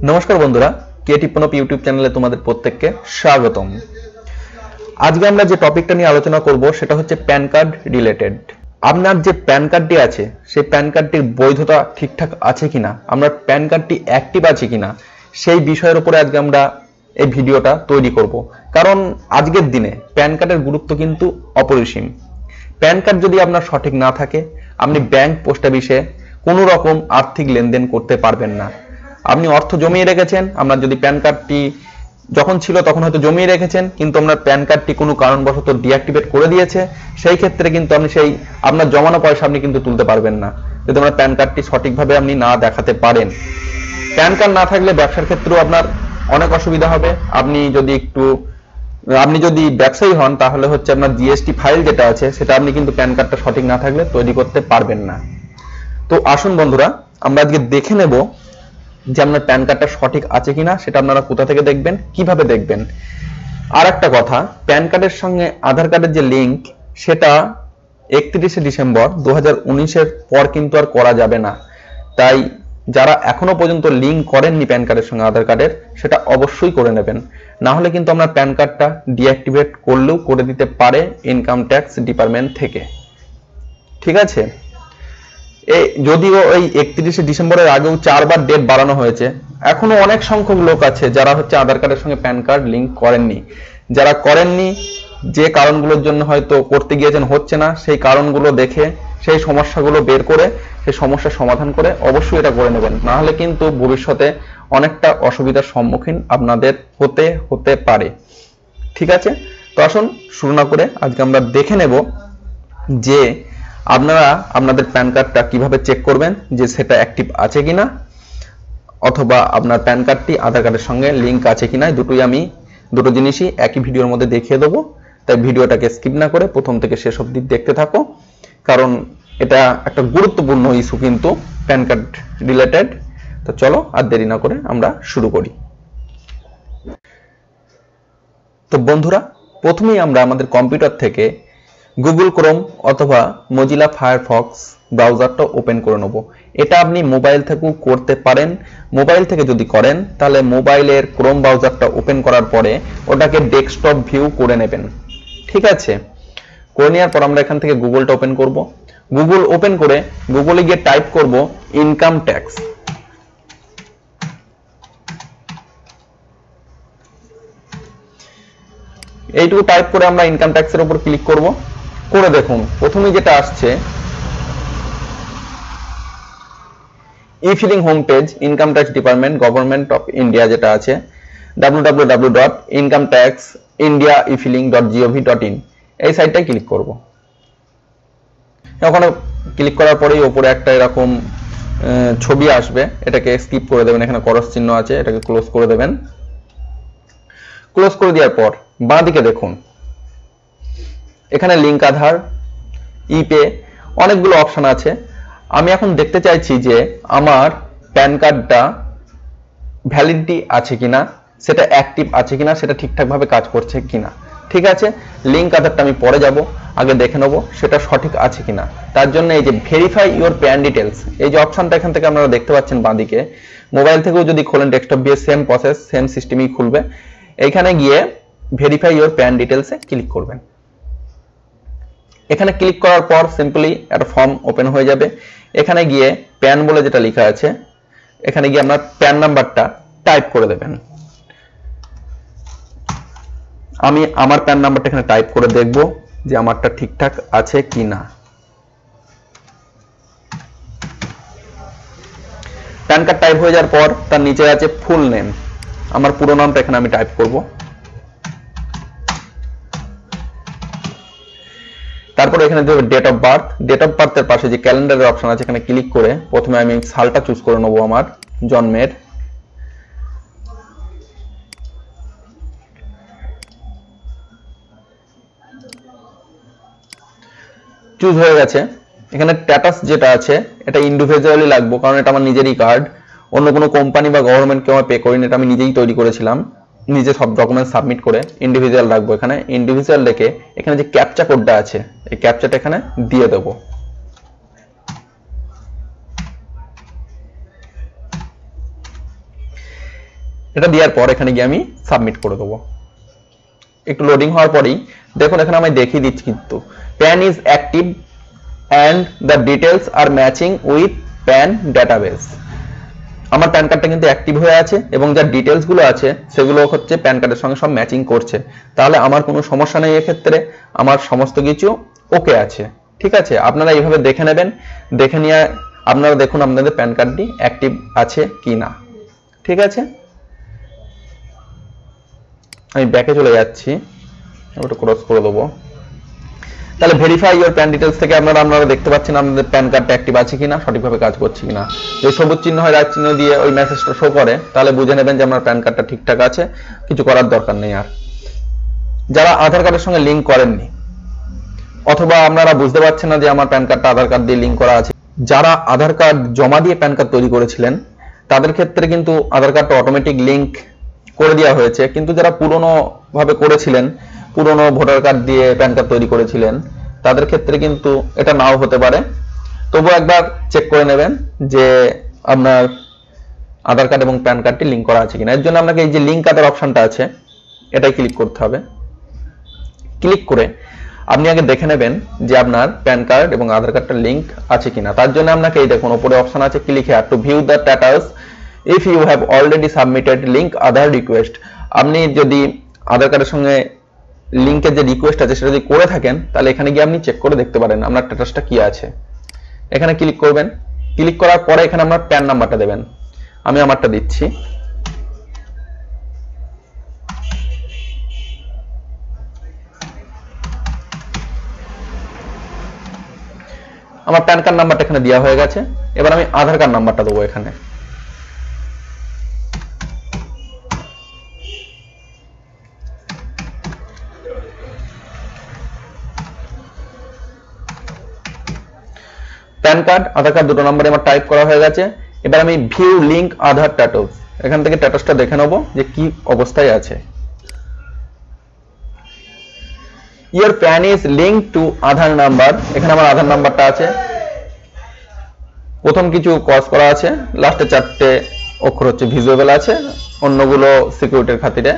নমস্কার বন্ধুরা, creative Pranab YouTube চ্যানেলে তোমাদের প্রত্যেককে স্বাগতম। আজকে আমরা যে টপিকটা নিয়ে আলোচনা করব সেটা হচ্ছে প্যান কার্ড রিলেটেড। আপনার যে প্যান কার্ডটি আছে সেই প্যান কার্ডটির বৈধতা ঠিকঠাক আছে কিনা, আপনার প্যান কার্ডটি অ্যাক্টিভ আছে কিনা, সেই বিষয়ের উপরে আজকে আমরা এই ভিডিওটা তৈরি করব। কারণ আজকের দিনে প্যান কার্ডের গুরুত্ব কিন্তু অপরিসীম। প্যান কার্ড যদি আপনার সঠিক না থাকে, আপনি ব্যাংক, পোস্ট অফিসে কোনো রকম আর্থিক লেনদেন করতে পারবেন না। আপনি অর্থ জমিয়ে রেখেছেন, আপনার যদি প্যান কার্ডটি যখন ছিল তখন হয়তো জমিয়ে রেখেছেন, কিন্তু আপনার প্যান কার্ডটি কোনো কারণবশত ডিঅ্যাক্টিভেট করে দিয়েছে, সেই ক্ষেত্রে কিন্তু আপনি সেই আপনার জমানো পয়সা আপনি কিন্তু তুলতে পারবেন না, যদি আপনার প্যান কার্ডটি সঠিকভাবে আপনি না দেখাতে পারেন। প্যান কার্ড না থাকলে ব্যবসার ক্ষেত্রেও আপনার অনেক অসুবিধা হবে। আপনি যদি ব্যবসায়ী হন তাহলে হচ্ছে আপনার জিএসটি ফাইল যেটা আছে সেটা আপনি কিন্তু প্যান কার্ডটা সঠিক না থাকলে তৈরি করতে পারবেন না। তো আসুন বন্ধুরা, আমরা আজকে দেখে নেব যে আপনার প্যান কার্ডটা সঠিক আছে কিনা, সেটা আপনারা কোথা থেকে দেখবেন, কিভাবে দেখবেন। আর একটা কথা, প্যান কার্ডের সঙ্গে আধার কার্ডের যে লিঙ্ক সেটা 31শে ডিসেম্বর 2019-এর পর কিন্তু আর করা যাবে না। তাই যারা এখনো পর্যন্ত লিঙ্ক করেননি প্যান কার্ডের সঙ্গে আধার কার্ডের, সেটা অবশ্যই করে নেবেন, না হলে কিন্তু আপনার প্যান কার্ডটা ডিঅ্যাক্টিভেট করলেও করে দিতে পারে ইনকাম ট্যাক্স ডিপার্টমেন্ট থেকে। ঠিক আছে, যদিও এই 31শে ডিসেম্বরের আগেও 4বার ডেট বাড়ানো হয়েছে, এখনো অনেক সংখ্যক লোক আছে যারা হচ্ছে আধার কার্ডের সঙ্গে প্যান কার্ড লিঙ্ক করেননি। যারা করেননি, যে কারণগুলোর জন্য হয়তো করতে গিয়েছেন হচ্ছে না, সেই কারণগুলো দেখে সেই সমস্যাগুলো বের করে সেই সমস্যার সমাধান করে অবশ্যই এটা করে নেবেন, না হলে কিন্তু ভবিষ্যতে অনেকটা অসুবিধার সম্মুখীন আপনাদের হতে পারে। ঠিক আছে, তো আসুন শুরু না করে আজকে আমরা দেখে নেব যে আপনারা আপনাদের প্যান কার্ডটা কিভাবে চেক করবেন যে সেটা অ্যাক্টিভ আছে কিনা, অথবা আপনার প্যান কার্ডটি আধার কার্ডের সঙ্গে লিঙ্ক আছে কিনা। দুটো জিনিসই একই ভিডিওর মধ্যে দেখিয়ে দেবো, তাই ভিডিওটাকে স্কিপ না করে প্রথম থেকে শেষ অবধি দেখতে থাকো, কারণ এটা একটা গুরুত্বপূর্ণ ইস্যু কিন্তু প্যান কার্ড রিলেটেড। তো চলো আর দেরি না করে আমরা শুরু করি। তো বন্ধুরা, প্রথমেই আমরা আমাদের কম্পিউটার থেকে গুগল ক্রোম অথবা মজিলা ফায়ারফক্স ব্রাউজারটা ওপেন করে নেব। এটা আপনি মোবাইল থেকেও করতে পারেন। মোবাইল থেকে যদি করেন তাহলে মোবাইলের ক্রোম ব্রাউজারটা ওপেন করার পরে ওটাকে ডেস্কটপ ভিউ করে নেবেন। ঠিক আছে, করে নেওয়ার পর আমরা এখান থেকে গুগলটা ওপেন করব। গুগল ওপেন করে গুগলে গিয়ে টাইপ করব ইনকাম ট্যাক্স। এইটুকু টাইপ করে আমরা ইনকাম ট্যাক্সের উপর ক্লিক করব। করে দেখুন প্রথমে যেটা আসছে e filing home page, income tax department, government of India যেটা আছে www.incometaxindiaefiling.gov.in, এই সাইটটায় ক্লিক করব। ওখানে ক্লিক করার পরেই উপরে একটা এরকম ছবি আসবে, এটাকে স্কিপ করে দেবেন। এখানে ক্রস চিহ্ন আছে, এটাকে ক্লোজ করে দেবেন। ক্লোজ করে দেওয়ার পর বাঁ দিকে দেখুন এখানে লিঙ্ক আধার, ইপে অনেকগুলো অপশন আছে। আমি এখন দেখতে চাইছি যে আমার প্যান কার্ডটা ভ্যালিডিটি আছে কিনা, সেটা অ্যাক্টিভ আছে কিনা, সেটা ঠিকঠাক ভাবে কাজ করছে কিনা। ঠিক আছে, লিঙ্ক আধারটা আমি পরে যাব, আগে দেখে নেবো সেটা সঠিক আছে কিনা। তার জন্য এই যে ভেরিফাই ইউর প্যান ডিটেলস, এই যে অপশনটা এখান থেকে আপনারা দেখতে পাচ্ছেন বাঁদিকে, মোবাইল থেকেও যদি খোলেন ডেস্কটপ দিয়ে সেম প্রসেস, সেম সিস্টেমই খুলবে। এইখানে গিয়ে ভেরিফাই ইউর প্যান ডিটেলসে ক্লিক করবেন। এখানে ক্লিক করার পর সিম্পলি একটা ফর্ম ওপেন হয়ে যাবে। এখানে গিয়ে প্যান বলে যেটা লেখা আছে, এখানে গিয়ে আপনার প্যান নাম্বারটা টাইপ করে দেবেন। আমি আমার প্যান নাম্বারটা এখানে টাইপ করে দেখব যে আমারটা ঠিকঠাক আছে কিনা। প্যান কার্ড টাইপ হয়ে যাওয়ার পর তার নিচে আছে ফুল নেম, আমার পুরো নামটা এখানে আমি টাইপ করব। তারপরে এখানে দেব date of birth. Date of বার্থের পাশে যে ক্যালেন্ডারের অপশন আছে এখানে ক্লিক করে প্রথমে আমি সালটা চুজ করে নেব, আমার জন্মের। চুজ হয়ে গেছে। এখানে স্ট্যাটাস যেটা আছে এটা ইন্ডিভিজুয়ালি লাগবে, কারণ এটা আমার নিজেরই কার্ড, অন্য কোনো কোম্পানি বা গভর্নমেন্টকে আমি পে করিনি, এটা আমি নিজেই তৈরি করেছিলাম, নিজে সব ডকুমেন্ট সাবমিট করে ইন্ডিভিজুয়াল রাখবো। এখানে ইন্ডিভিজুয়াল রেখে এখানে যে ক্যাপচা কোডটা আছে এই ক্যাপচাটা এখানে দিয়ে দেবো। এটা দেওয়ার পর এখানে গিয়ে আমি সাবমিট করে দেবো। একটু লোডিং হওয়ার পরেই দেখুন এখানে আমি দেখিয়ে দিচ্ছি কিন্তু PAN is active and the details are matching with PAN database. আমার প্যান কার্ডটা কিন্তু অ্যাক্টিভ হয়ে আছে এবং যা ডিটেলস গুলো আছে সেগুলো হচ্ছে প্যান কার্ডের সঙ্গে সব ম্যাচিং করছে। তাহলে আমার কোনো সমস্যা নেই, এক্ষেত্রে আমার সমস্ত কিছু ওকে আছে। ঠিক আছে, আপনারা এইভাবে দেখে নেবেন, দেখে নিয়ে আপনারা দেখুন আপনাদের প্যান কার্ডটি অ্যাক্টিভ আছে কি না। ঠিক আছে, আমি ব্যাকে চলে যাচ্ছি, ওটা ক্রস করে দেবো। তাহলে ভেরিফাই ইওর প্যান ডিটেলস থেকে আপনারা দেখতে পাচ্ছেন আপনাদের প্যান কার্ডটা অ্যাক্টিভ আছে কিনা, সঠিকভাবে কাজ করছে কিনা। যদি সবুজ চিহ্ন হয়, রাইট চিহ্ন দিয়ে ওই মেসেজটা শো করে, তাহলে বুঝে নেবেন যে আপনার প্যান কার্ডটা ঠিকঠাক আছে, কিছু করার দরকার নেই। আর যারা আধার কার্ডের সঙ্গে লিঙ্ক করেননি অথবা আপনারা বুঝতে পারছেন না যে আমার প্যান কার্ডটা আধার কার্ড দিয়ে লিঙ্ক করা আছে, যারা আধার কার্ড জমা দিয়ে প্যান কার্ড তৈরি করেছিলেন তাদের ক্ষেত্রে কিন্তু আধার কার্ডটা অটোমেটিক লিঙ্ক করে দেওয়া হয়েছে। কিন্তু যারা পুরনো ভাবে করেছিলেন, পুরনো ভোটার কার্ড দিয়ে প্যান কার্ড তৈরি করেছিলেন, তাদের ক্ষেত্রে কিন্তু এটা নাও হতে পারে। তবু একবার চেক করে নেবেন যে আপনার আধার কার্ড এবং প্যান কার্ডটি লিঙ্ক করা আছে কিনা। এর জন্য আপনাকে এই যে লিঙ্ক আধার অপশনটা আছে এটাই ক্লিক করতে হবে। ক্লিক করে আপনি আগে দেখে নেবেন যে আপনার প্যান কার্ড এবং আধার কার্ডটা লিঙ্ক আছে কিনা। তার জন্য আপনাকে এই দেখুন উপরে অপশন আছে click here to view the status if you have already submitted link Aadhaar request. আপনি যদি আধার কার্ডের সঙ্গে লিঙ্কের যে রিকোয়েস্ট আছে সেটা যদি করে থাকেন তাহলে এখানে গিয়ে আপনি চেক করে দেখতে পারেন আপনার স্ট্যাটাসটা কি আছে। এখানে ক্লিক করবেন, ক্লিক করার পরে এখানে আপনার প্যান নাম্বারটা দেবেন। আমি আমারটা দিচ্ছি। আমার প্যান কার্ড নাম্বারটা এখানে দেওয়া হয়ে গেছে। এবার আমি আধার কার্ড নাম্বারটা দেবো এখানে। প্যান কার্ড আধার কার্ড দুটো নাম্বারে আমার টাইপ করা হয়ে গেছে। এবার আমি ভিউ লিঙ্ক আধার স্ট্যাটাস, এখান থেকে স্ট্যাটাসটা দেখে নেবো যে কি অবস্থায় আছে। Your pen is link to Aadhaar number, এখানে আমার আধার নাম্বারটা আছে। প্রথম কিছু ক্রস করা আছে, লাস্টে 4টে অক্ষর হচ্ছে ভিজুয়াল আছে, অন্যগুলো সিকিউরিটির খাতিরে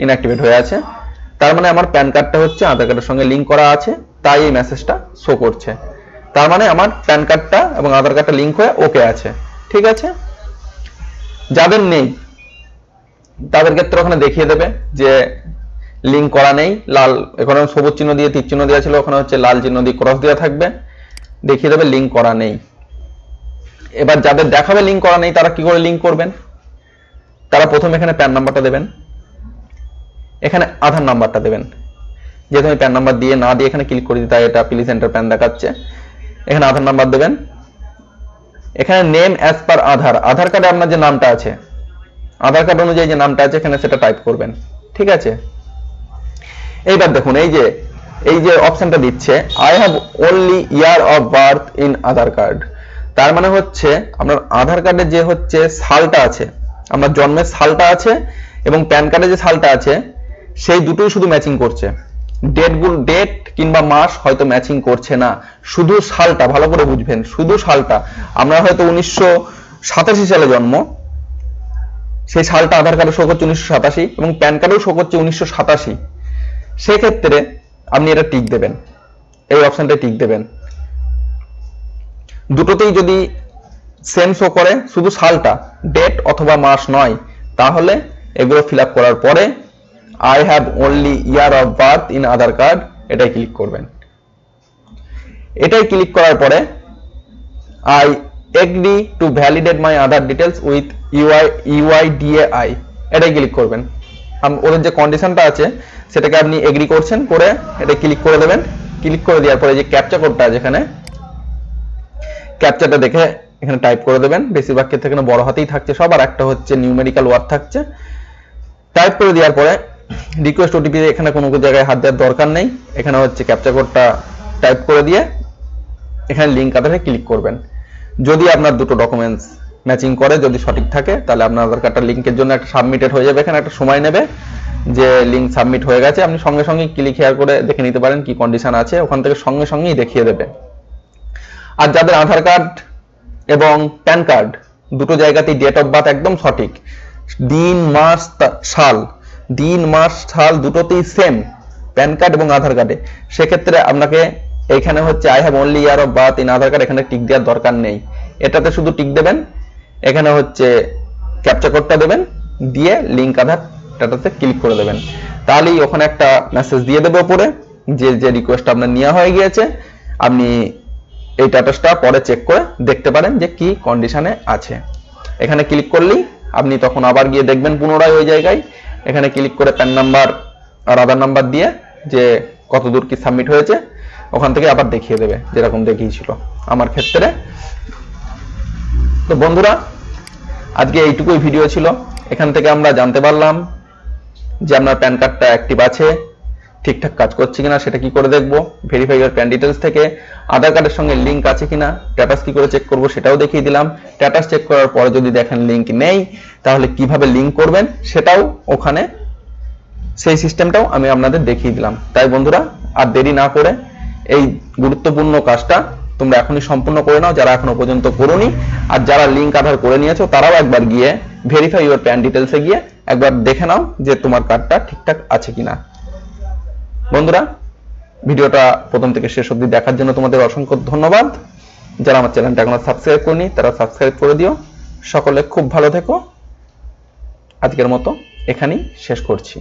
ইনঅ্যাক্টিভেট হয়ে আছে। তার মানে আমার প্যান কার্ডটা হচ্ছে আধার কার্ডের সঙ্গে লিঙ্ক করা আছে, তাই এই মেসেজটা শো করছে। তার মানে আমার প্যান কার্ডটা এবং আধার কার্ডটা লিঙ্ক হয়ে ওকে আছে। ঠিক আছে, যাদের নেই তাদের ক্ষেত্রে ওখানে দেখিয়ে দেবে যে লিঙ্ক করা নেই, লাল এখানে সবুজ চিহ্ন দিয়ে তীর চিহ্ন দেওয়া ছিল, ওখানে হচ্ছে লাল চিহ্ন দিয়ে ক্রস দেওয়া থাকবে, দেখিয়ে দেবে লিঙ্ক করা নেই। এবার যাদের দেখাবে লিঙ্ক করা নেই তারা কি করে লিঙ্ক করবেন, তারা প্রথমে এখানে প্যান নাম্বারটা দেবেন, এখানে আধার নাম্বারটা দেবেন। যেহেতু আমি প্যান নাম্বার দিয়ে না দিয়ে এখানে ক্লিক করে দিই তাই এটা প্লিজ এন্টার প্যান দেখাচ্ছে। এখানে আধার নাম্বার দেবেন, এখানে নেম অ্যাজ পার আধার, আধার কার্ডে আপনার যে নামটা আছে আধার কার্ড অনুযায়ী যে নামটা আছে এখানে সেটা টাইপ করবেন। ঠিক আছে, এইবার দেখুন এই যে অপশনটা দিচ্ছে I have only year of birth in Aadhaar card. তার মানে হচ্ছে আপনার আধার কার্ডে যে হচ্ছে সালটা আছে, আপনার জন্মের সালটা আছে এবং প্যান কার্ডে যে সালটা আছে সেই দুটোই শুধু ম্যাচিং করছে। ডেট কিংবা মাস হয়তো ম্যাচিং করছে না, শুধু সালটা, ভালো করে বুঝবেন, শুধু সালটা। আপনার হয়তো 1987 সালে জন্ম, সেই সালটা আধার কার্ডে শো করছে 1987 এবং প্যান কার্ডেও শো করছে 1987। সেক্ষেত্রে আপনি এটা টিক দেবেন, এই অপশনটা টিক দেবেন। দুটোতেই যদি সেম শো করে, শুধু সালটা, ডেট অথবা মাস নয়, তাহলে এগুলো ফিল আপ করার পরে I have only year of birth in Aadhaar card এটাই ক্লিক করবেন। এটাই ক্লিক করার পরে I agree to validate my Aadhaar details with UIDAI এটাই ক্লিক করবেন। ওদের যে কন্ডিশনটা আছে সেটাকে আপনি এগ্রি করছেন, করে এটা ক্লিক করে দেবেন। ক্লিক করে দেওয়ার পরে যে ক্যাপচা কোডটা আছে এখানে, ক্যাপচাটা দেখে এখানে টাইপ করে দেবেন। বেশিরভাগ ক্ষেত্রে এখানে বড় হাতেই থাকছে সব, আর একটা হচ্ছে নিউমেরিক্যাল ওয়ার্ড থাকছে। টাইপ করে দেওয়ার পরে রিকোয়েস্ট ওটিপি এখানে কোনো জায়গায় হাত দেওয়ার দরকার নেই, এখানে হচ্ছে ক্যাপচা কোডটা টাইপ করে দিয়ে এখানে লিঙ্ক আধারে ক্লিক করবেন। যদি আপনার দুটো ডকুমেন্টস ম্যাচিং করে, যদি সঠিক থাকে, তাহলে আপনার আধার কার্ডটা লিঙ্কের জন্য একটা সাবমিটেড হয়ে যাবে। এখানে একটা সময় নেবে যে লিঙ্ক সাবমিট হয়ে গেছে, আপনি সঙ্গে সঙ্গে ক্লিক হেয়ার করে দেখে নিতে পারেন কি কন্ডিশন আছে, ওখান থেকে সঙ্গে সঙ্গেই দেখিয়ে দেবে। আর যাদের আধার কার্ড এবং প্যান কার্ড দুটো জায়গাতেই ডেট অফ বার্থ একদম সঠিক, দিন মাস সাল দুটোতেই সেম প্যান কার্ড এবং আধার কার্ডে, সেক্ষেত্রে আপনাকে এইখানে হচ্ছে I have only year of birth in Aadhaar card, এখানে টিক দেওয়ার দরকার নেই। এটাতে শুধু টিক দেবেন, এখানে হচ্ছে ক্যাপচা কোডটা দেবেন, দিয়ে লিঙ্ক আধার ডাটাতে ক্লিক করে দেবেন। তাহলেই ওখানে একটা মেসেজ দিয়ে দেবে উপরে যে রিকোয়েস্ট আপনার নেওয়া হয়ে গিয়েছে। আপনি এই স্ট্যাটাসটা পরে চেক করে দেখতে পারেন যে কি কন্ডিশনে আছে। এখানে ক্লিক করলেই আপনি তখন আবার গিয়ে দেখবেন পুনরায় ওই জায়গায়, এখানে ক্লিক করে প্যান নাম্বার আর আধার নাম্বার দিয়ে যে কতদূর কি সাবমিট হয়েছে ওখান থেকে আবার দেখিয়ে দেবে যেরকম দেখিয়েছিল আমার ক্ষেত্রে। তো বন্ধুরা, আজকে এইটুকুই ভিডিও ছিল। এখান থেকে আমরা জানতে পারলাম যে আপনার প্যান কার্ডটা অ্যাক্টিভ আছে, ঠিকঠাক কাজ করছে কিনা সেটা কি করে দেখবো, ভেরিফাই ইওর প্যান ডিটেলস থেকে আধার কার্ডের সঙ্গে লিঙ্ক আছে কিনা, স্ট্যাটাস কি করে চেক করবো সেটাও দেখিয়ে দিলাম। স্ট্যাটাস চেক করার পরে যদি দেখেন লিঙ্ক নেই, তাহলে কিভাবে লিঙ্ক করবেন সেটাও ওখানে, সেই সিস্টেমটাও আমি আপনাদের দেখিয়ে দিলাম। তাই বন্ধুরা, আর দেরি না করে এই গুরুত্বপূর্ণ কাজটা তোমরা এখনই সম্পূর্ণ করে নাও, যারা এখনো পর্যন্ত করোনি। আর যারা লিঙ্ক আধার করে নিয়েছো তারাও একবার গিয়ে ভেরিফাই ইওর প্যান ডিটেলসে গিয়ে একবার দেখে নাও যে তোমার কার্ডটা ঠিকঠাক আছে কিনা। বন্ধুরা, ভিডিওটা প্রথম থেকে শেষ অবধি দেখার জন্য তোমাদের অসংখ্য ধন্যবাদ। যারা আমার চ্যানেলটা এখনো সাবস্ক্রাইব করনি তারা সাবস্ক্রাইব করে দিও। সকলে খুব ভালো থেকো। আজকের মতো এখানেই শেষ করছি।